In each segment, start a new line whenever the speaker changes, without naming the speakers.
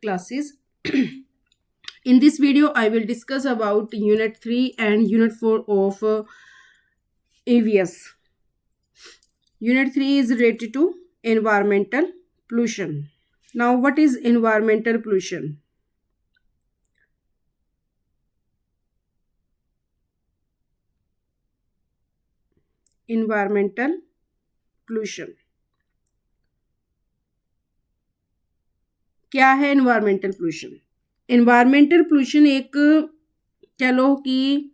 classes. In this video, I will discuss about Unit 3 and Unit 4 of AVS. Unit 3 is related to environmental pollution. Now, what is environmental pollution? Environmental pollution. क्या है environmental pollution? Environmental pollution एक कह लो कि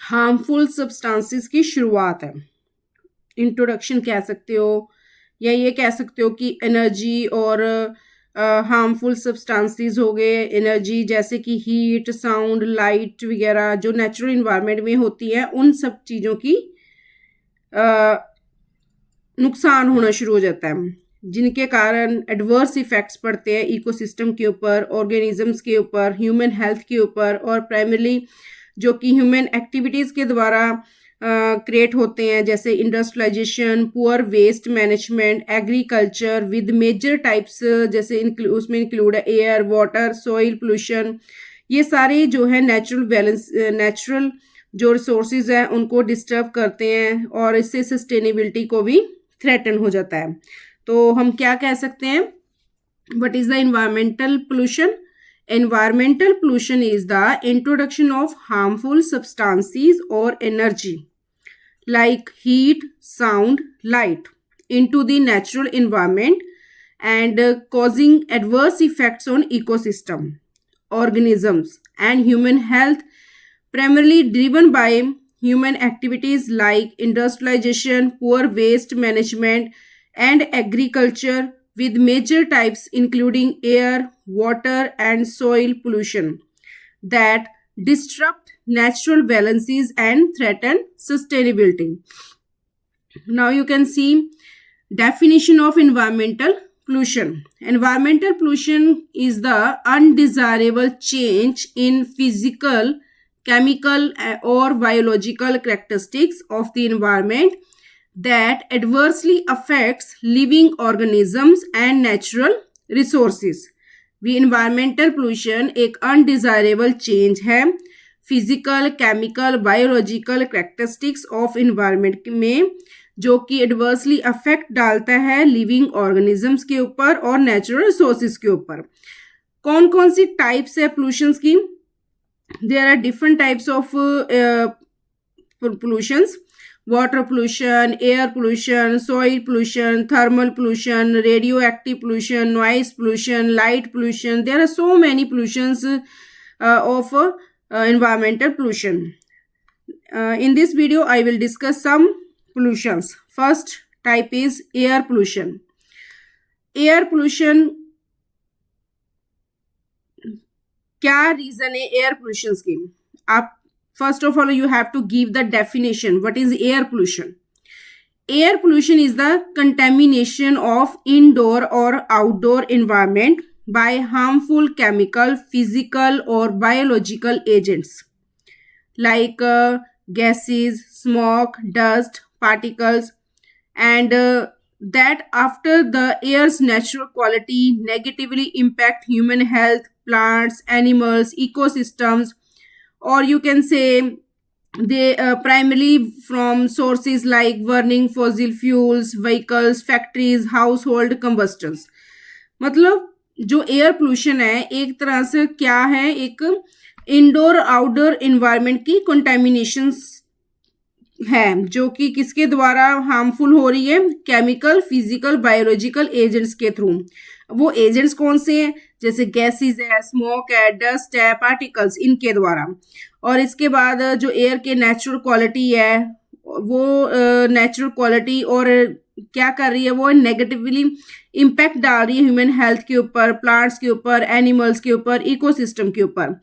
harmful substances की शुरुआत है, introduction कह सकते हो, या ये कह सकते हो कि एनर्जी और हार्मफुल सब्सटेंसेस हो गए। एनर्जी जैसे कि हीट, साउंड, लाइट वगैरह जो नेचुरल इन्वायरमेंट में होती है, उन सब चीज़ों की नुकसान होना शुरू हो जाता है, जिनके कारण एडवर्स इफेक्ट्स पड़ते हैं इकोसिस्टम के ऊपर, ऑर्गेनिजम्स के ऊपर, ह्यूमन हेल्थ के ऊपर, और प्राइमरली जो कि ह्यूमन एक्टिविटीज़ के द्वारा क्रिएट होते हैं, जैसे industrialisation, poor waste management, agriculture with major types, जैसे उसमें इंक्लूड है एयर, वाटर, सॉइल पोल्यूशन। ये सारे जो है नेचुरल जो रिसोर्सेज हैं उनको डिस्टर्ब करते हैं और इससे सस्टेनेबिलिटी को भी थ्रेटन हो जाता है। तो हम क्या कह सकते हैं, what is the environmental pollution? Environmental pollution is the introduction of harmful substances or energy like heat, sound, light into the natural environment and causing adverse effects on ecosystem, organisms and human health, primarily driven by human activities like industrialization, poor waste management and agriculture with major types including air, water and soil pollution that disrupt natural balances and threaten sustainability. Now you can see definition of environmental pollution. Environmental pollution is the undesirable change in physical, chemical or biological characteristics of the environment that adversely affects living organisms and natural resources. भी environmental pollution एक undesirable change है physical, chemical, biological characteristics of environment में, जो कि adversely affect डालता है living organisms के ऊपर और natural resources के ऊपर। कौन कौन सी types है pollutions की? There are different types of pollutions. Water pollution, air pollution, soil pollution, thermal pollution, radioactive pollution, noise pollution, light pollution. There are so many pollutions of environmental pollution. In this video, I will discuss some pollutions. First type is air pollution. Air pollution, क्या reason है air pollution की? आप First of all, you have to give the definition. What is air pollution? Air pollution is the contamination of indoor or outdoor environment by harmful chemical, physical or biological agents like gases, smoke, dust, particles, and that after the air's natural quality negatively impact human health, plants, animals, ecosystems, or you can say they primarily from sources like burning fossil fuels, vehicles, factories, household combustions. मतलब जो air pollution है एक तरह से क्या है, एक indoor outdoor environment की कंटेमिनेशन है, जो कि किसके द्वारा हार्मफुल हो रही है? केमिकल, फिजिकल, बायोलॉजिकल एजेंट्स के थ्रू। वो एजेंट्स कौन से हैं? जैसे गैसेस है, स्मोक है, डस्ट है, पार्टिकल्स, इनके द्वारा। और इसके बाद जो एयर के नेचुरल क्वालिटी है, वो नेचुरल क्वालिटी और क्या कर रही है, वो नेगेटिवली इम्पैक्ट डाल रही है ह्यूमन हेल्थ के ऊपर, प्लांट्स के ऊपर, एनिमल्स के ऊपर, इकोसिस्टम के ऊपर।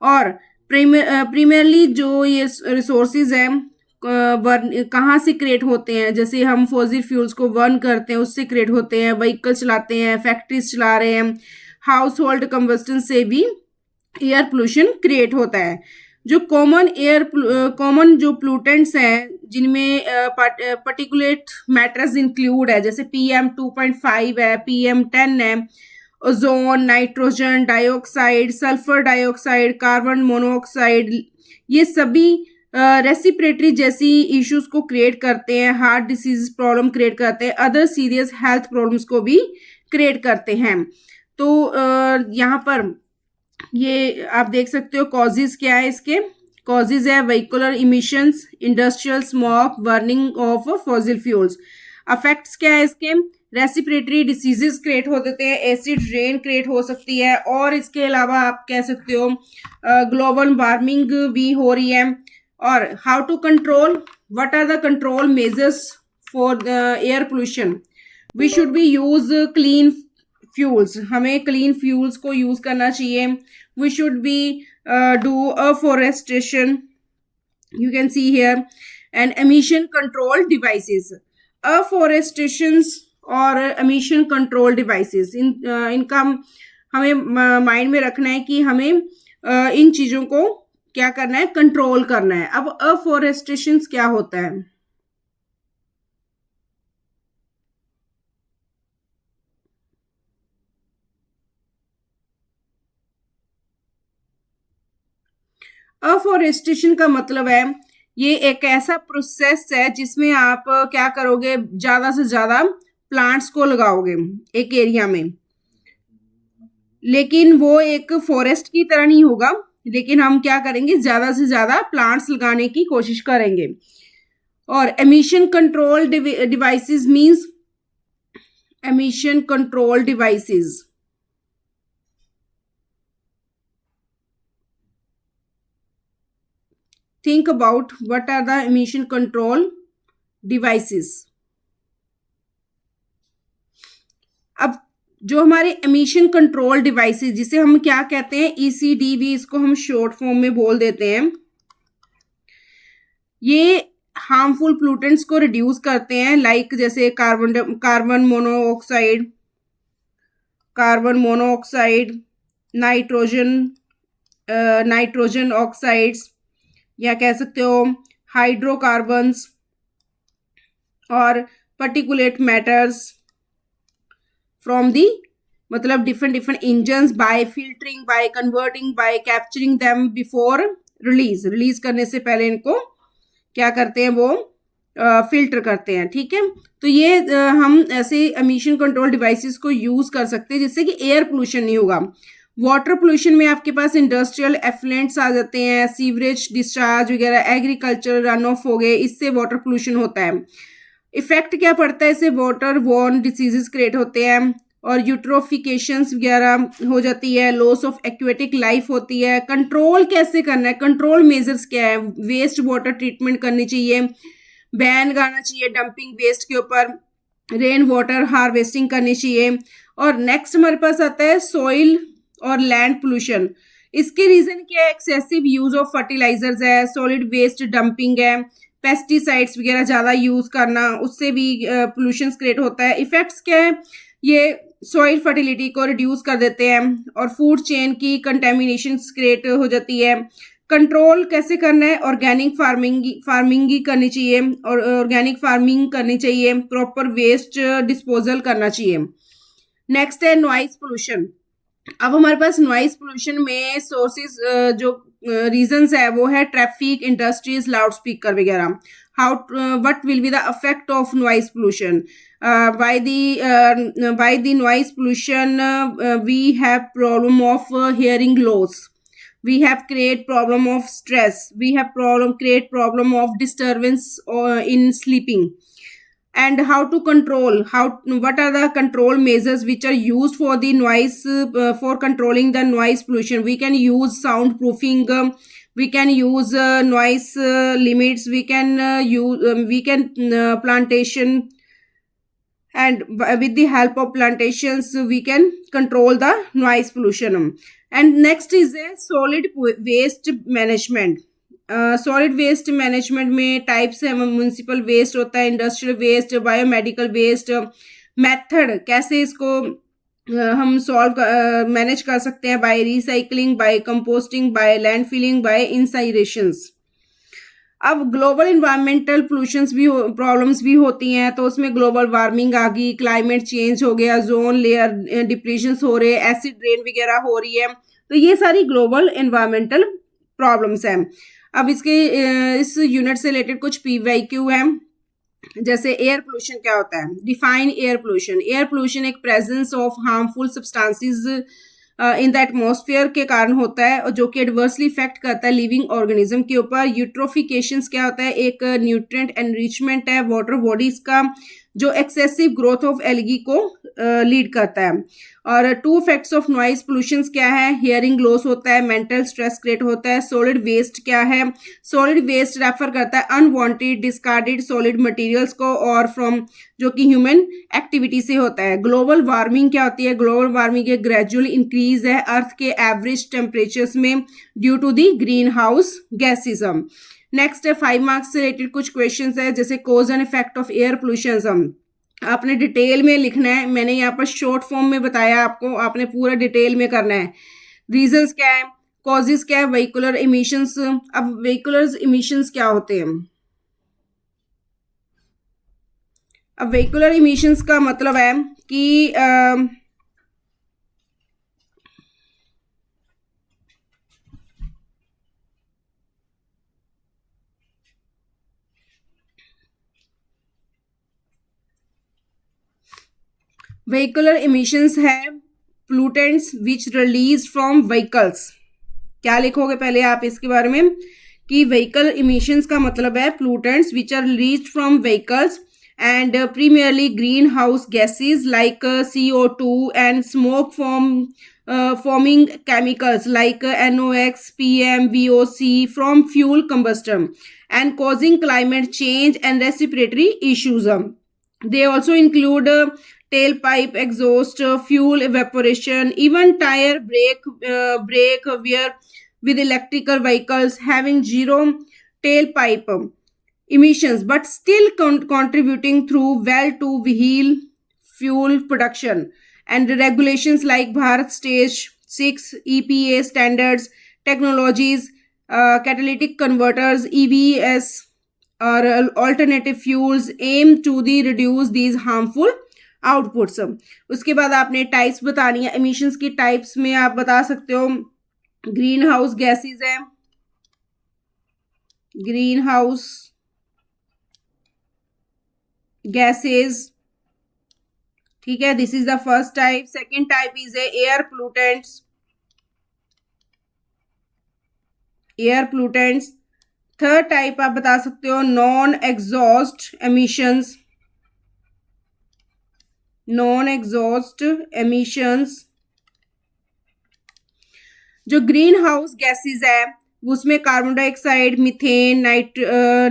और प्रीमियरली जो ये रिसोर्सेज हैं कहाँ से क्रिएट होते हैं? जैसे हम फॉसिल फ्यूल्स को बर्न करते हैं, उससे क्रिएट होते हैं, व्हीकल चलाते हैं, फैक्ट्रीज चला रहे हैं, हाउस होल्ड कंबस्टन से भी एयर पोल्यूशन क्रिएट होता है। जो कॉमन जो पोल्यूटेंट्स हैं जिनमें पर्टिकुलेट मैटर्स इंक्लूड है, जैसे PM2.5 है, PM10 है, ozone, nitrogen dioxide, sulphur dioxide, carbon monoxide, ये सभी रेसिपिरेटरी जैसी इश्यूज को क्रिएट करते हैं, हार्ट डिसीज प्रॉब्लम क्रिएट करते हैं, अदर सीरियस हेल्थ प्रॉब्लम्स को भी क्रिएट करते हैं। तो यहाँ पर ये आप देख सकते हो कॉजेज क्या है इसके। कॉजेज है vehicular emissions, industrial smoke, burning of fossil fuels. Affects क्या है इसके, रेस्पिरेटरी डिसीजेस क्रिएट हो देते हैं, एसिड रेन क्रिएट हो सकती है, और इसके अलावा आप कह सकते हो ग्लोबल वार्मिंग भी हो रही है। और how to control, what are the control measures for air pollution, we should be use clean fuels, हमें क्लीन फ्यूल्स को यूज करना चाहिए। We should be do afforestation, you can see here, and emission control devices, afforestations और emission control devices, इनका हमें mind में रखना है कि हमें इन चीजों को क्या करना है, कंट्रोल करना है। अब अफॉरेस्टेशंस क्या होता है, अफॉरेस्टेशन का मतलब है ये एक ऐसा प्रोसेस है जिसमें आप क्या करोगे, ज्यादा से ज्यादा प्लांट्स को लगाओगे एक एरिया में, लेकिन वो एक फॉरेस्ट की तरह नहीं होगा, लेकिन हम क्या करेंगे, ज्यादा से ज्यादा प्लांट्स लगाने की कोशिश करेंगे। और emission control devices means, emission control devices, think about what are the emission control devices। अब जो हमारे एमिशन कंट्रोल डिवाइसेस, जिसे हम क्या कहते हैं, ECDV, इसको हम शॉर्ट फॉर्म में बोल देते हैं, ये हार्मफुल पोल्यूटेंट्स को रिड्यूस करते हैं, लाइक जैसे कार्बन मोनोऑक्साइड, नाइट्रोजन ऑक्साइड्स, या कह सकते हो हाइड्रोकार्बन्स, और पर्टिकुलेट मैटर्स फ्रॉम दी, मतलब different engines, bye filtering, by converting, bye capturing them before release करने से पहले इनको क्या करते हैं, वो फिल्टर करते हैं। ठीक है, तो ये हम ऐसे एमिशन कंट्रोल डिवाइसेस को यूज कर सकते हैं जिससे कि एयर पोल्यूशन नहीं होगा। वाटर पोल्यूशन में आपके पास इंडस्ट्रियल एफ्लुएंट्स आ जाते हैं, सीवरेज डिस्चार्ज वगैरह, एग्रीकल्चर रन ऑफ हो गए, इससे वाटर पोल्यूशन होता है। इफेक्ट क्या पड़ता है, इससे वाटर बोर्न डिसीजेस क्रिएट होते हैं, और यूट्रोफिकेशंस वगैरह हो जाती है, लॉस ऑफ एक्वेटिक लाइफ होती है। कंट्रोल कैसे करना है, कंट्रोल मेजर्स क्या है, वेस्ट वाटर ट्रीटमेंट करनी चाहिए, बैन लगाना चाहिए डंपिंग वेस्ट के ऊपर, रेन वाटर हार्वेस्टिंग करनी चाहिए। और नेक्स्ट हमारे पास आता है सॉइल और लैंड पोल्यूशन। इसके रीजन क्या है, एक्सेसिव यूज ऑफ फर्टिलाइजर्स है, सॉलिड वेस्ट डंपिंग है, पेस्टिसाइड्स वगैरह ज्यादा यूज करना, उससे भी पोल्यूशन क्रिएट होता है। इफेक्ट्स क्या है, ये सॉइल फर्टिलिटी को रिड्यूस कर देते हैं, और फूड चेन की कंटेमिनेशन क्रिएट हो जाती है। कंट्रोल कैसे करना है, ऑर्गेनिक फार्मिंग ही करनी चाहिए, और ऑर्गेनिक फार्मिंग करनी चाहिए, प्रॉपर वेस्ट डिस्पोजल करना चाहिए। नेक्स्ट है नॉइज पोल्यूशन। अब हमारे पास नॉइज पोल्यूशन में सोर्सेज जो रीजंस है वो है ट्रैफिक, इंडस्ट्रीज, लाउड स्पीकर वगैरह। How what will be the effect of noise pollution, by the noise pollution we have problem of hearing loss, we have create problem of stress, we have create problem of disturbance in sleeping. And how to control, what are the control measures which are used for the noise, for controlling the noise pollution? We can use soundproofing, we can use noise limits, we can plantation, and with the help of plantations we can control the noise pollution. And next is a solid waste management. Solid waste management में types है, municipal waste होता है, industrial waste, biomedical waste. Method कैसे इसको हम manage कर सकते हैं, by recycling, by composting, by landfilling, by incinerations. अब ग्लोबल इन्वायरमेंटल पोल्यूशंस भी प्रॉब्लम्स भी होती हैं, तो उसमें ग्लोबल वार्मिंग आ गई, क्लाइमेट चेंज हो गया, जोन लेयर डिप्रेशंस हो रहे, एसिड रेन वगैरह हो रही है, तो ये सारी ग्लोबल इन्वायरमेंटल प्रॉब्लम्स हैं। अब इसके इस यूनिट से रिलेटेड कुछ PYQ है, जैसे एयर पोल्यूशन क्या होता है। Define air pollution. Air pollution एक presence of harmful substances in the atmosphere के कारण होता है, और जो कि एडवर्सली इफेक्ट करता है लिविंग ऑर्गेनिज्म के ऊपर। यूट्रोफिकेशंस क्या होता है, एक न्यूट्रिएंट एनरिचमेंट है वाटर बॉडीज का, जो एक्सेसिव ग्रोथ ऑफ एल्गी को लीड करता है। और two effects of noise pollution क्या है, हियरिंग लॉस होता है, मेंटल स्ट्रेस क्रिएट होता है। सॉलिड वेस्ट क्या है, सॉलिड वेस्ट रेफर करता है अनवांटेड डिस्कार्डेड सॉलिड मटेरियल्स को, और फ्रॉम जो कि ह्यूमन एक्टिविटी से होता है। ग्लोबल वार्मिंग क्या होती है, ग्लोबल वार्मिंग एक ग्रेजुअल इंक्रीज है अर्थ के एवरेज टेम्परेचर्स में due to the greenhouse gases. Next है 5 मार्क्स से रिलेटेड कुछ क्वेश्चन है, जैसे cause and effect of air pollution. आपने डिटेल में लिखना है, मैंने यहाँ पर शॉर्ट फॉर्म में बताया आपको, आपने पूरा डिटेल में करना है। रीजंस क्या है, कॉजेज क्या है, व्हीकुलर इमिशंस। अब व्हीकुलर इमिशंस क्या होते हैं, अब व्हीकुलर इमिशंस का मतलब है कि व्हीकुलर इमिशंस है pollutants which release from vehicles. क्या लिखोगे पहले आप इसके बारे में, कि व्हीकल इमिशंस का मतलब है pollutants which are released from vehicles and primarily greenhouse gases like CO2 and smoke forming chemicals like NOx, PM, VOC from fuel combustion and causing climate change and respiratory issues. They also include tailpipe exhaust, fuel evaporation, even tire brake wear with electrical vehicles having zero tailpipe emissions but still contributing through well to vehicle fuel production. And regulations like Bharat Stage 6 EPA standards, technologies, catalytic converters, EVs or alternative fuels aim to reduce these harmful outputs. उसके बाद आपने types बतानी है, emissions की types में आप बता सकते हो ग्रीन हाउस गैसेज है, ग्रीन हाउस gases, ठीक है, this is the first type. Second type is air pollutants, air pollutants. Third type आप बता सकते हो non exhaust emissions, non exhaust emissions. जो ग्रीन हाउस गैसेज है उसमें carbon dioxide, methane,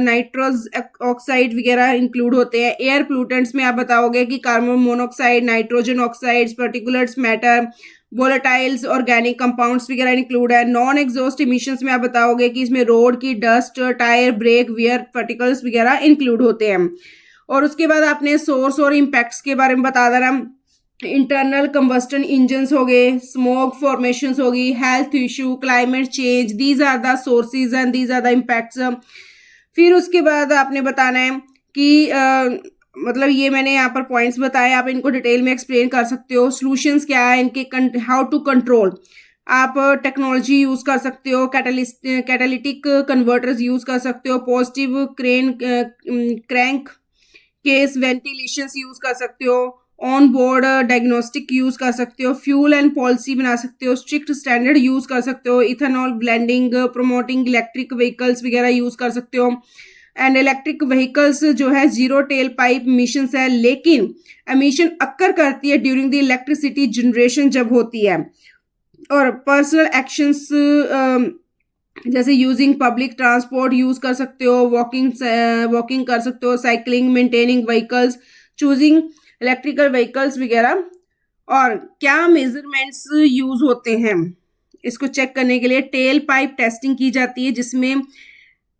nitrous oxide वगैरह इंक्लूड होते हैं। एयर पोल्यूटेंट्स में आप बताओगे कि carbon monoxide, nitrogen oxides, particulars matter, volatiles, organic compounds वगैरह इंक्लूड है। नॉन एग्जॉस्ट इमिशंस में आप बताओगे कि इसमें रोड की dust, tyre, brake wear, particles वगैरह इंक्लूड होते हैं। और उसके बाद आपने सोर्स और इम्पैक्ट्स के बारे में बता देना, इंटरनल कंबस्टन इंजन्स हो गए, स्मोक फॉर्मेशंस होगी, health issue, climate change, these are the sources and these are the impacts. फिर उसके बाद आपने बताना है कि मतलब ये मैंने यहाँ पर पॉइंट्स बताए, आप इनको डिटेल में एक्सप्लेन कर सकते हो। सॉल्यूशंस क्या है इनके, हाउ टू कंट्रोल, आप टेक्नोलॉजी यूज कर सकते हो, कैटालिटिक कन्वर्टर्स यूज कर सकते हो, positive crank case ventilations use कर सकते हो, ऑन बोर्ड डायग्नोस्टिक यूज कर सकते हो, फ्यूल एंड पॉलिसी बना सकते हो, स्ट्रिक्ट स्टैंडर्ड यूज कर सकते हो, ethanol blending, promoting electric vehicles वगैरह यूज कर सकते हो। एंड इलेक्ट्रिक व्हीकल्स जो है जीरो टेल पाइप एमिशंस है, लेकिन एमिशन अक्कर करती है ड्यूरिंग द इलेक्ट्रिसिटी जनरेशन जब होती है। और पर्सनल एक्शंस जैसे यूजिंग पब्लिक ट्रांसपोर्ट यूज कर सकते हो, वॉकिंग कर सकते हो, cycling, maintaining vehicles, choosing electrical vehicles वगैरह। और क्या मेजरमेंट्स यूज होते हैं इसको चेक करने के लिए, टेल पाइप टेस्टिंग की जाती है, जिसमें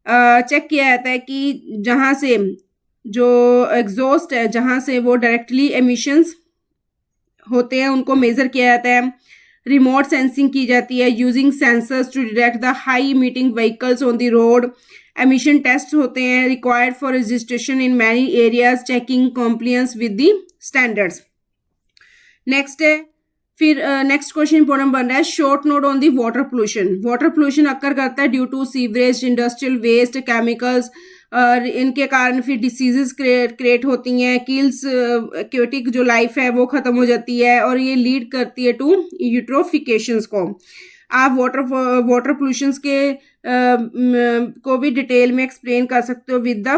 चेक किया जाता है कि जहाँ से जो एग्जॉस्ट है, जहाँ से वो डायरेक्टली एमिशंस होते हैं, उनको मेजर किया जाता है। रिमोट सेंसिंग की जाती है using sensors to detect the high emitting vehicles on the road. Emission test होते हैं required for registration in many areas checking compliance with the standards. Next है फिर नेक्स्ट क्वेश्चन इंपॉर्टेंट बन रहा है short note on the water pollution. Water pollution occur करता है due to sewerage industrial waste chemicals और इनके कारण फिर डिसीजेस क्रिएट होती हैं किल्स एक्वेटिक जो लाइफ है वो ख़त्म हो जाती है और ये लीड करती है टू यूट्रोफिकेशंस को। आप वाटर पोल्यूशंस के को भी डिटेल में एक्सप्लेन कर सकते हो विद द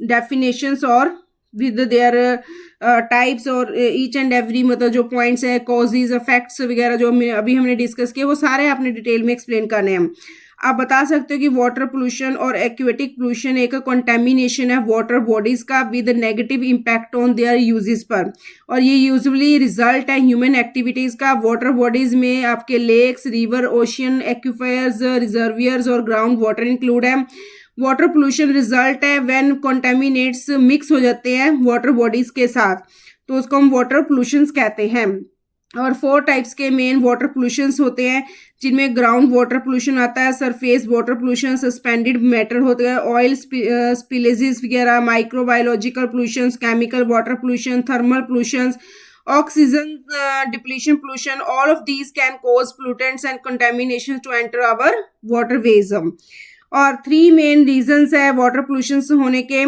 डेफिनेशंस और विद देयर टाइप्स और ईच एंड एवरी मतलब जो पॉइंट्स है कॉजेज इफेक्ट्स वगैरह जो अभी हमने डिस्कस किए वो सारे आपने डिटेल में एक्सप्लेन करने हैं। आप बता सकते हो कि वाटर पोल्यूशन और एक्वेटिक पोल्यूशन एक कंटेमिनेशन है वाटर बॉडीज का with negative impact on their uses पर और ये यूजुअली रिजल्ट है ह्यूमन एक्टिविटीज का। वाटर बॉडीज में आपके लेक्स रिवर ओशियन एक्विफायर्स रिजर्वियर्स और ग्राउंड वाटर इंक्लूड है। वाटर पोल्यूशन रिजल्ट है व्हेन कंटेमिनेट्स मिक्स हो जाते हैं वाटर बॉडीज के साथ तो उसको हम वाटर पोल्यूशंस कहते हैं। और 4 टाइप्स के मेन वाटर पोल्यूशंस होते हैं जिनमें ग्राउंड वाटर पोल्यूशन आता है surface water pollution suspended matter होते हैं ऑयल स्पिलेजेस वगैरह microbiological pollutions chemical water pollution thermal pollutions oxygen depletion pollution all of these can cause pollutants and contamination to enter our waterways. और 3 main reasons है water pollution होने के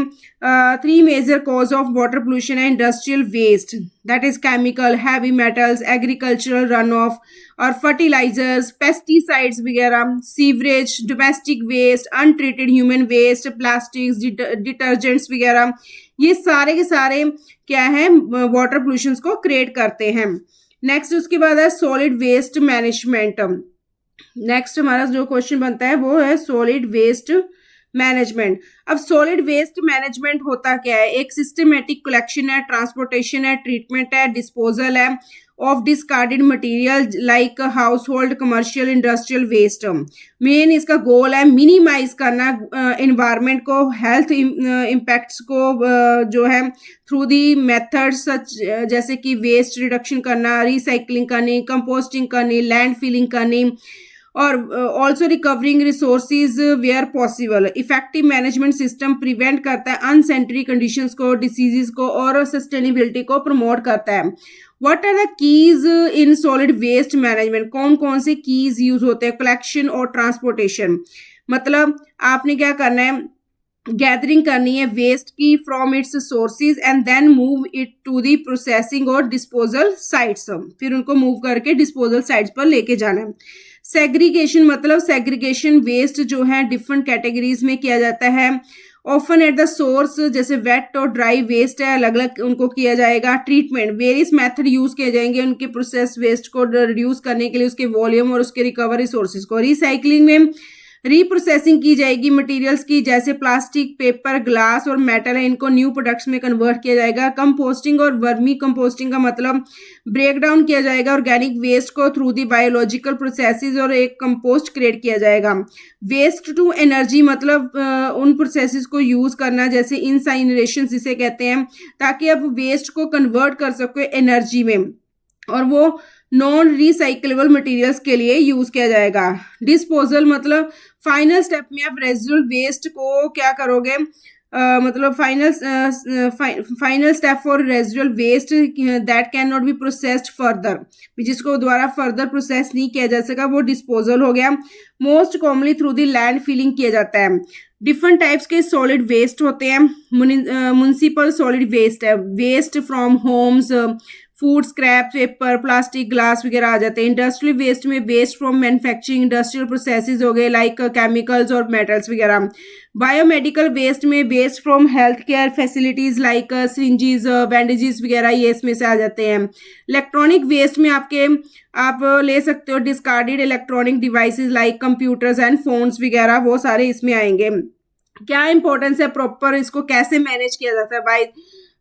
3 major cause of water pollution है industrial waste that is chemical heavy metals agricultural run off और fertilisers pesticides वगैरह sewerage domestic waste untreated human waste plastics detergents वगैरह ये सारे के सारे क्या है वाटर पोल्यूशन को क्रिएट करते हैं। नेक्स्ट उसके बाद है सॉलिड वेस्ट मैनेजमेंट। नेक्स्ट हमारा जो क्वेश्चन बनता है वो है सॉलिड वेस्ट मैनेजमेंट। अब सॉलिड वेस्ट मैनेजमेंट होता क्या है एक सिस्टमेटिक कलेक्शन है ट्रांसपोर्टेशन है ट्रीटमेंट है डिस्पोजल है of discarded material like household commercial industrial waste. Main इसका गोल है मिनिमाइज करना एनवायरनमेंट को हेल्थ इम्पैक्ट्स को जो है थ्रू दी मेथड्स सच जैसे कि वेस्ट रिडक्शन करना रिसाइकलिंग करनी कंपोस्टिंग करनी लैंड फिलिंग करनी और also recovering resources where possible. Effective management system prevent करता है अनसेंटरी कंडीशंस को डिसीजेस को और सस्टेनेबिलिटी को प्रमोट करता है। What are the keys in solid waste management कौन कौन से कीज यूज होते हैं कलेक्शन और ट्रांसपोर्टेशन मतलब आपने क्या करना है गैदरिंग करनी है वेस्ट की from its sources and then move it to the processing और डिस्पोजल साइट्स फिर उनको मूव करके डिस्पोजल साइट्स पर लेके जाना है। सेग्रीगेशन मतलब सेग्रीगेशन वेस्ट जो है डिफरेंट कैटेगरीज में किया जाता है ऑफन एट द सोर्स जैसे वेट और ड्राई वेस्ट है अलग अलग उनको किया जाएगा। ट्रीटमेंट वेरियस मेथड यूज किए जाएंगे उनके प्रोसेस वेस्ट को रिड्यूस करने के लिए उसके वॉल्यूम और उसके रिकवरी सोर्सेज को। रिसाइकलिंग में रीप्रोसेसिंग की जाएगी मटेरियल्स की जैसे प्लास्टिक पेपर ग्लास और मेटल है इनको न्यू प्रोडक्ट्स में कन्वर्ट किया जाएगा। कंपोस्टिंग और वर्मी कंपोस्टिंग का मतलब ब्रेक डाउन किया जाएगा ऑर्गेनिक वेस्ट को थ्रू दी बायोलॉजिकल प्रोसेसेस और एक कंपोस्ट क्रिएट किया जाएगा। वेस्ट टू एनर्जी मतलब उन प्रोसेसेस को यूज करना जैसे इंसाइनरेशन जिसे कहते हैं ताकि आप वेस्ट को कन्वर्ट कर सको एनर्जी में और वो नॉन रिसाइकलेबल मटेरियल्स के लिए यूज किया जाएगा। डिस्पोजल मतलब फाइनल स्टेप में आप रेजिडुअल वेस्ट को क्या करोगे मतलब final step for residual waste that can not be processed further जिसको दोबारा फर्दर प्रोसेस नहीं किया जा सका वो डिस्पोजल हो गया। Most commonly through the land filling किया जाता है। डिफरेंट टाइप्स के सॉलिड वेस्ट होते हैं। म्युनिसिपल सॉलिड वेस्ट है waste from homes food scrap paper plastic glass वगैरह आ जाते हैं। इंडस्ट्रियल वेस्ट में waste from manufacturing industrial processes हो गए लाइक केमिकल्स और मेटल्स वगैरह। बायोमेडिकल वेस्ट में waste from health care facilities like syringes bandages वगैरह ये इसमें से आ जाते हैं। इलेक्ट्रॉनिक वेस्ट में आप ले सकते हो discarded electronic devices like computers and phones वगैरह वो सारे इसमें आएंगे। क्या इंपॉर्टेंस है प्रॉपर इसको कैसे मैनेज किया जाता है बाय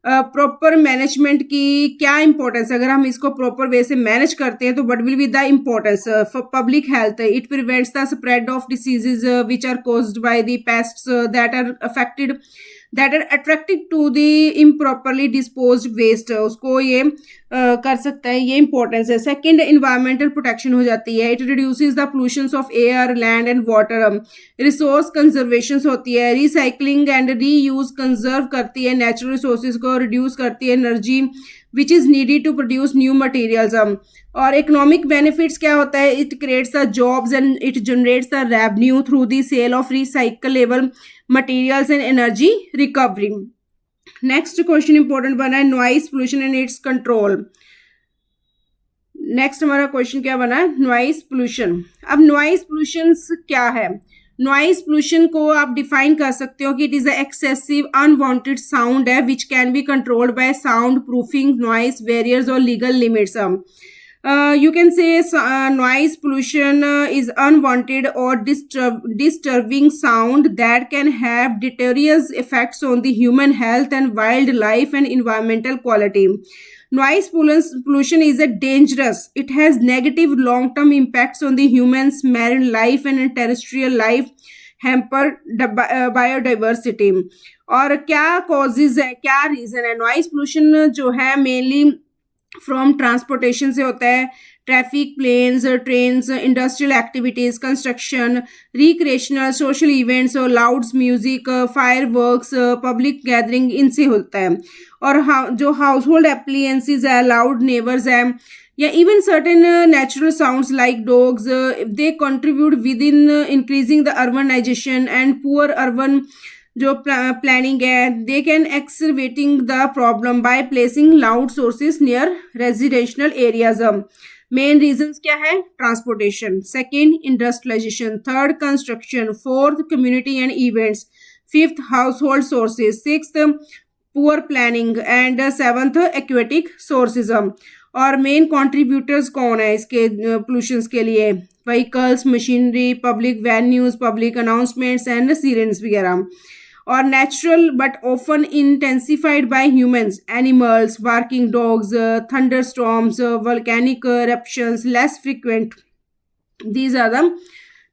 प्रॉपर मैनेजमेंट की क्या इंपॉर्टेंस अगर हम इसको प्रॉपर वे से मैनेज करते हैं तो what will be the importance for public health. It prevents the spread of diseases which are caused by the pests that are affected that are attracted to the improperly disposed waste, उसको ये कर सकता है, ये importance है. Second, environmental protection हो जाती है. It reduces the pollution of air, land and water. Resource conservation होती है. रिसाइकलिंग एंड रीयूज कंजर्व करती है नेचुरल रिसोर्सेज को, रिड्यूस करती है energy which is needed to produce new materials. और इकोनॉमिक बेनिफिट्स क्या होता है? It creates the jobs and it generates the revenue through the sale of recyclable materials and energy recovery. Next question important बना है, noise pollution and its control. Next हमारा question क्या बना है? Noise pollution. अब नॉइस पोल्यूशन क्या है? Noise pollution को आप डिफाइन कर सकते हो कि it is a excessive unwanted sound है which can be controlled by sound proofing, noise barriers और legal limits. You can say noise pollution is unwanted or disturbing sound that can have deleterious effects on the human health and wildlife and environmental quality. Noise pollution is a dangerous. It has negative long-term impacts on the humans, marine life and terrestrial life, hamper biodiversity. और क्या causes है, क्या reason है? Noise pollution जो है mainly from transportation से होता है. Traffic, planes, trains, industrial activities, construction, recreational, social events और louds music, fireworks, public gathering, इनसे होता है. और जो हाउस होल्ड एप्लियंसेज है, लाउड नेबर्स है, या even certain natural sounds like dogs, they contribute with in increasing the urbanisation and poor urban जो प्लानिंग है. They can exacerbating the problem by placing loud sources near residential areas. Main reasons क्या है? Transportation. Second, industrialisation. Third, construction. Fourth, community and events. Fifth, household sources. Sixth, poor planning. And seventh, aquatic sources. और main contributors कौन है इसके pollution के लिए? Vehicles, machinery, public venues, public announcements and sirens वगैरह. और natural but often intensified by humans, animals, barking dogs, thunderstorms, volcanic eruptions, less frequent. These are the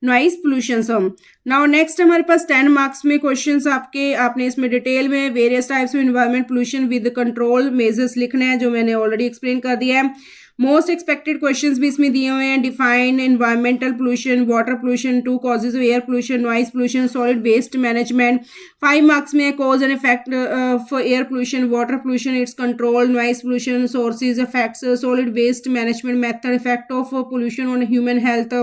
noise pollution. Now next हमारे पास 10 marks में questions आपने इसमें detail में various types of environment pollution with control measures लिखना है, जो मैंने ऑलरेडी एक्सप्लेन कर दिया है. मोस्ट एक्सपेक्टेड क्वेश्चंस भी इसमें दिए हुए हैं. Define environmental pollution, water pollution, 2 causes of air pollution, noise pollution, solid waste management. 5 marks में cause and effect for air pollution, water pollution, its control, noise pollution, sources, effects, solid waste management method, effect of pollution on human health,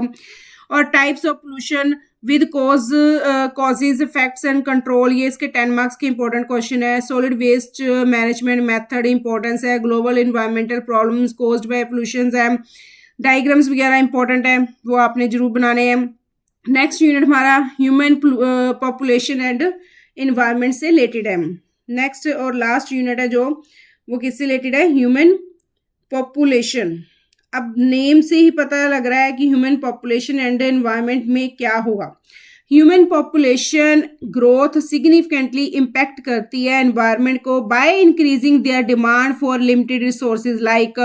और types of pollution with causes, effects and control. ये इसके 10 marks के important question है. Solid waste management method importance है. Global environmental problems caused by pollution है. Diagrams वगैरह important है, वो आपने जरूर बनाने हैं. नेक्स्ट यूनिट हमारा ह्यूमन पॉपुलेशन एंड इन्वायरमेंट से रिलेटेड है. नेक्स्ट और लास्ट यूनिट है जो वो किससे रिलेटेड है? Human population. अब नेम से ही पता लग रहा है कि ह्यूमन पॉपुलेशन एंड एनवायरनमेंट में क्या होगा. Human population growth significantly impact करती है एनवायरनमेंट को by increasing their demand for limited resources like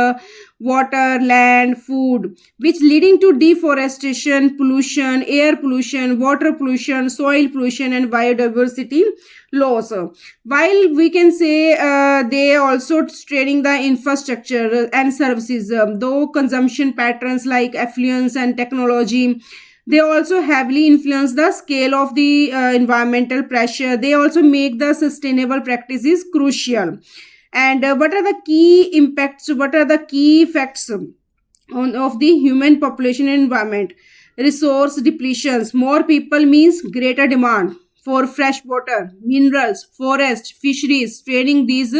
water, land, food, which leading to deforestation, pollution, air pollution, water pollution, soil pollution and biodiversity loss. While we can say they also straining the infrastructure and services, though consumption patterns like affluence and technology, they also heavily influence the scale of the environmental pressure. They also make the sustainable practices crucial. And what are the key impacts, what are the key effects of the human population and environment? Resource depletions. More people means greater demand for fresh water, minerals, forest, fisheries, trading these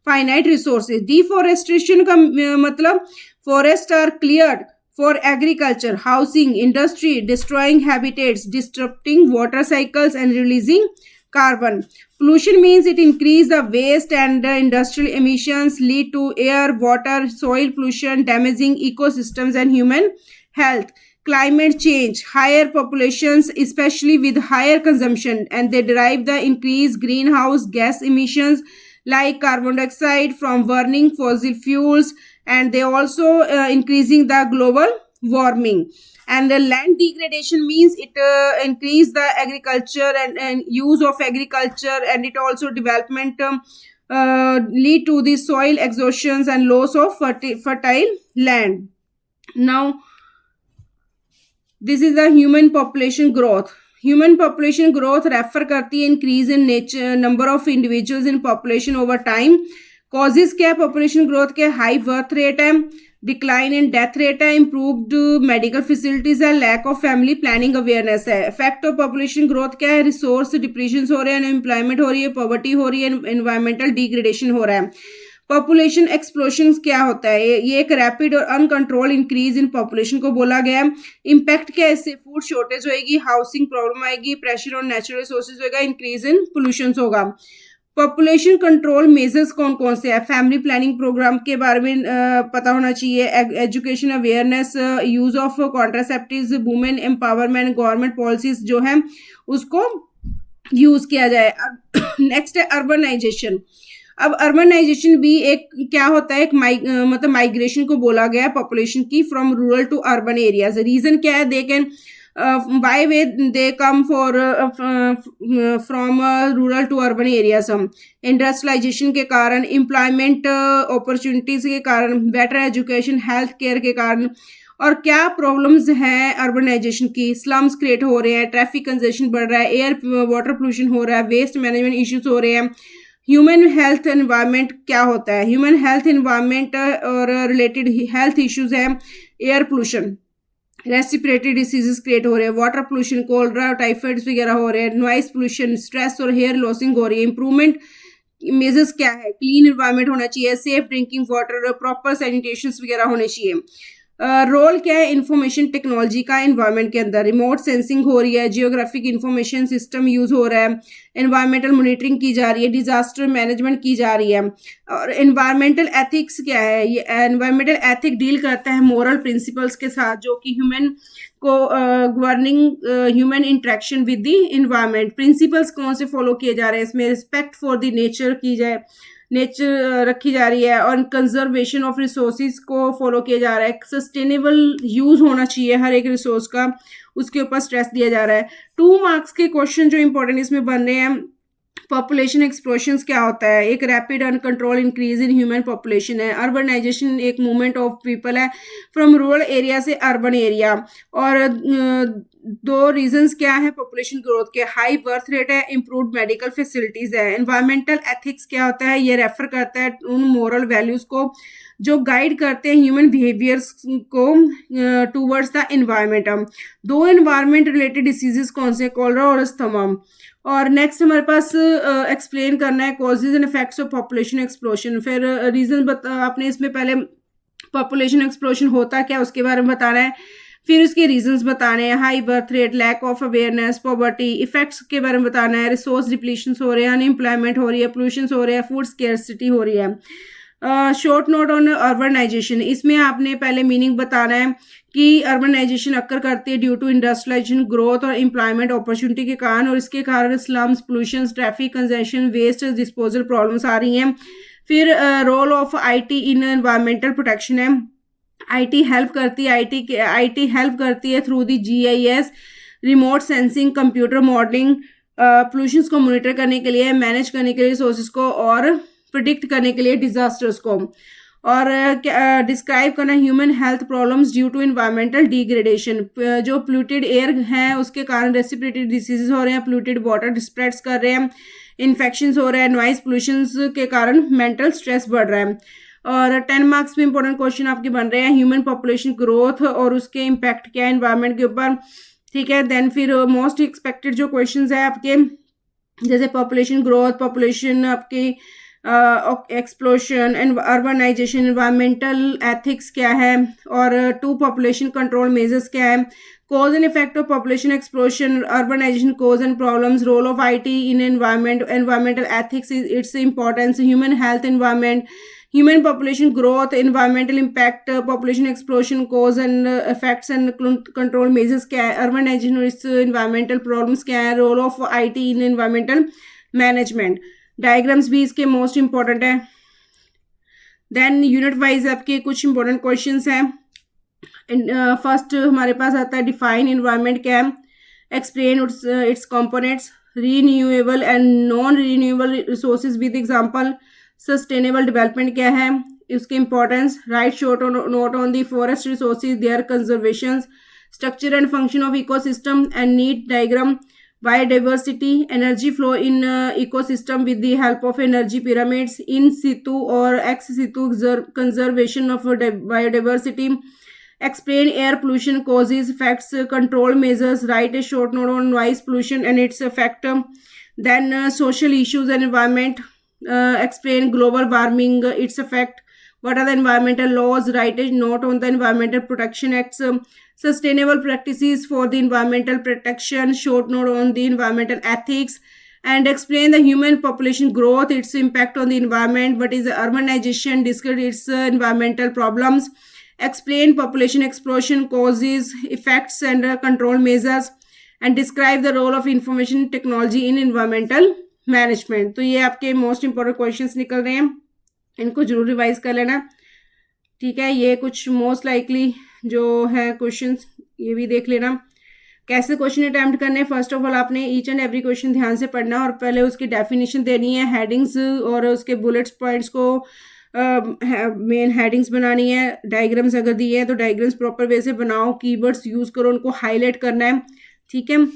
finite resources. Deforestation का मतलब forests are cleared for agriculture, housing, industry, destroying habitats, disrupting water cycles and releasing carbon. Pollution means it increase the waste and industrial emissions, lead to air, water, soil pollution, damaging ecosystems and human health. Climate change, higher populations, especially with higher consumption, and they derive the increased greenhouse gas emissions like carbon dioxide from burning fossil fuels, and they also increasing the global warming. And the land degradation means it increase the agriculture and use of agriculture, and it also development lead to the soil exhaustions and loss of fertile land. Now this is the human population growth. Human population growth refer करती है increase in nature number of individuals in population over time. Causes क्या है population growth के? High birth rate है, decline in death rate है, improved medical facilities है, lack of family planning awareness है. Effect of population growth क्या है? Resource डिप्रीशन हो रहे हैं, अनएम्प्लॉयमेंट हो रही है, पॉवर्टी हो रही है, एनवायरमेंटल डिग्रेडेशन हो रहा है. पॉपुलेशन एक्सप्लोशन क्या होता है? ये एक रैपिड और अनकंट्रोल इंक्रीज इन पॉपुलेशन को बोला गया है. इम्पैक्ट क्या है इससे? फूड शॉर्टेज होएगी, हाउसिंग प्रॉब्लम आएगी, प्रेशर ऑन नेचुरल रिसोर्सेज होगा, इंक्रीज इन पोल्यूशन होगा. पॉपुलेशन कंट्रोल मेजर्स कौन कौन से है? फैमिली प्लानिंग प्रोग्राम के बारे में पता होना चाहिए, education awareness, use of contraceptives, women empowerment, government policies जो है उसको यूज किया जाए. नेक्स्ट है अर्बनाइजेशन. अब अर्बनाइजेशन भी एक क्या होता है? एक मतलब माइग्रेशन को बोला गया है पॉपुलेशन की from rural to urban areas. Reason क्या है? They can why they come for from rural to urban areas. हम इंडस्ट्रियलाइजेशन के कारण, एम्प्लॉयमेंट अपॉर्चुनिटीज के कारण, बेटर एजुकेशन, हेल्थ केयर के कारण. और क्या प्रॉब्लम्स हैं अर्बनाइजेशन की? स्लम्स क्रिएट हो रहे हैं, ट्रैफिक कंजेशन बढ़ रहा है, एयर वाटर पोल्यूशन हो रहा है, वेस्ट मैनेजमेंट इश्यूज हो रहे हैं. ह्यूमन हेल्थ एनवायरनमेंट क्या होता है? ह्यूमन हेल्थ एनवायरनमेंट और रिलेटेड हेल्थ इश्यूज है, air pollution, respiratory diseases create हो रहे हैं, वाटर पोल्यूशन, कोलरा, टाइफाइड्स वगैरह हो रहे हैं, नॉइस पोल्यूशन, स्ट्रेस और हेयर लॉसिंग हो रही है. इंप्रूवमेंट मेजर्स क्या है? क्लीन एनवायरनमेंट होना चाहिए, safe drinking water, proper sanitation वगैरह होने चाहिए. रोल क्या है इंफॉर्मेशन टेक्नोलॉजी का एनवायरनमेंट के अंदर? रिमोट सेंसिंग हो रही है, जियोग्राफिक इंफॉर्मेशन सिस्टम यूज हो रहा है, एनवायरमेंटल मॉनिटरिंग की जा रही है, डिजास्टर मैनेजमेंट की जा रही है. और एनवायरमेंटल एथिक्स क्या है? ये एनवायरमेंटल एथिक डील करता है मोरल प्रिंसिपल्स के साथ जो कि ह्यूमन को governing human interaction with the environment. Principles कौन से फॉलो किए जा रहे हैं इसमें? रिस्पेक्ट फॉर द नेचर की जाए, नेचर रखी जा रही है, और कंजर्वेशन ऑफ रिसोर्सेज को फॉलो किया जा रहा है. सस्टेनेबल यूज होना चाहिए हर एक रिसोर्स का, उसके ऊपर स्ट्रेस दिया जा रहा है. 2 मार्क्स के क्वेश्चन जो इंपॉर्टेंट इसमें बन रहे हैं. पॉपुलेशन एक्सप्लोशन क्या होता है? एक rapid uncontrolled increase in human population है. अर्बनाइजेशन एक मूवमेंट ऑफ पीपल है फ्रॉम रूरल एरिया से अर्बन एरिया. और 2 रीजंस क्या है पॉपुलेशन ग्रोथ के? हाई बर्थ रेट है, इम्प्रूव्ड मेडिकल फैसिलिटीज है. एनवायरमेंटल एथिक्स क्या होता है? ये रेफर करता है उन मोरल वैल्यूज को जो गाइड करते हैं ह्यूमन बिहेवियर्स को towards the environment. 2 environment related diseases कौन से? कॉलरा और अस्थमा. और नेक्स्ट हमारे पास एक्सप्लेन करना है causes and effects of population explosion. फिर रीजन आपने इसमें पहले पॉपुलेशन एक्सप्लोशन होता क्या उसके बारे में बताना है, फिर उसके रीजंस बताने हैं. High birth rate, lack of awareness, poverty, effects के बारे में बताना है. रिसोर्स डिप्लीशन हो रहे हैं, अनएम्प्लॉयमेंट हो रही है, पोल्यूशन हो रहे हैं, फूड स्केर्सिटी हो रही है. Short note on urbanisation. इसमें आपने पहले मीनिंग बताना है कि अर्बनाइजेशन अक्कर करती है ड्यू टू इंडस्ट्रियलाइजेशन, ग्रोथ और एम्प्लॉयमेंट अपॉर्चुनिटी के कारण, और इसके कारण slums, pollution, traffic congestion, waste disposal problems आ रही हैं. फिर role of IT in environmental protection है. आईटी हेल्प करती है, आईटी हेल्प करती है through the GIS, remote sensing, computer modelling, pollution को मॉनिटर करने के लिए, मैनेज करने के लिए रिसोर्सेज को, और प्रिडिक्ट करने के लिए डिजास्टर्स को. और डिस्क्राइब करना human health problems due to environmental degradation. जो पोल्यूटेड एयर है उसके कारण रेस्पिरेटरी डिसीजेज हो रहे हैं, पोल्यूटेड वाटर स्प्रेड्स कर रहे हैं, इन्फेक्शंस हो रहे हैं, नॉइज पोल्यूशन के कारण मेंटल स्ट्रेस बढ़ रहा है. और 10 मार्क्स में इंपॉर्टेंट क्वेश्चन आपके बन रहे हैं. ह्यूमन पॉपुलेशन ग्रोथ और उसके इम्पैक्ट क्या है एनवायरमेंट के ऊपर. ठीक है. देन फिर मोस्ट एक्सपेक्टेड जो क्वेश्चंस है आपके, जैसे पॉपुलेशन ग्रोथ, पॉपुलेशन आपकी एक्सप्लोशन, अर्बनाइजेशन, एनवायरमेंटल एथिक्स क्या है, और 2 पॉपुलेशन कंट्रोल मेजर्स क्या है, cause and effect of population explosion, urbanization cause and problems, role of IT in environment, environmental ethics is its importance, human health, environment, human population growth, environmental impact, population explosion cause and effects and control measures क्या है, urbanization और its environmental problems क्या है, role of IT in environmental management. Diagrams भी इसके most important है. Then unit wise आपके कुछ इंपॉर्टेंट क्वेश्चंस हैं. फर्स्ट हमारे पास आता है डिफाइन इन्वायरमेंट क्या है, explain its components, renewable and non renewable resources with example, sustainable development क्या है, उसकी importance, write short note on the forest resources their conservation, structure and function of ecosystem and need diagram, biodiversity, energy flow in ecosystem with the help of energy pyramids, in situ or ex situ conservation of biodiversity, explain air pollution causes, effects, control measures, write a short note on noise pollution and its effect, then social issues and environment, explain global warming, its effect, what are the environmental laws, write a note on the environmental protection acts, sustainable practices for the environmental protection, short note on the environmental ethics, and explain the human population growth, its impact on the environment, what is urbanization, discuss its environmental problems, explain population explosion causes, effects, and control measures, and describe the role of information technology in environmental management. तो ये आपके most important questions निकल रहे हैं, इनको जरूर revise कर लेना। ठीक है, ये कुछ मोस्ट लाइकली जो है क्वेश्चंस ये भी देख लेना। कैसे क्वेश्चन अटैम्प्ट करने, फर्स्ट ऑफ ऑल आपने ईच एंड एवरी क्वेश्चन ध्यान से पढ़ना और पहले उसकी डेफिनेशन देनी है, हेडिंग्स और उसके बुलेट्स पॉइंट्स को मेन हेडिंग्स बनानी है, डायग्राम्स अगर दिए हैं तो डायग्राम्स प्रॉपर वे से बनाओ, कीवर्ड्स यूज करो, उनको हाईलाइट करना है। ठीक है,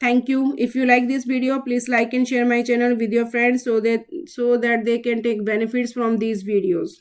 thank you. If you like this video, please like and share my channel with your friends so that they can take benefits from these videos.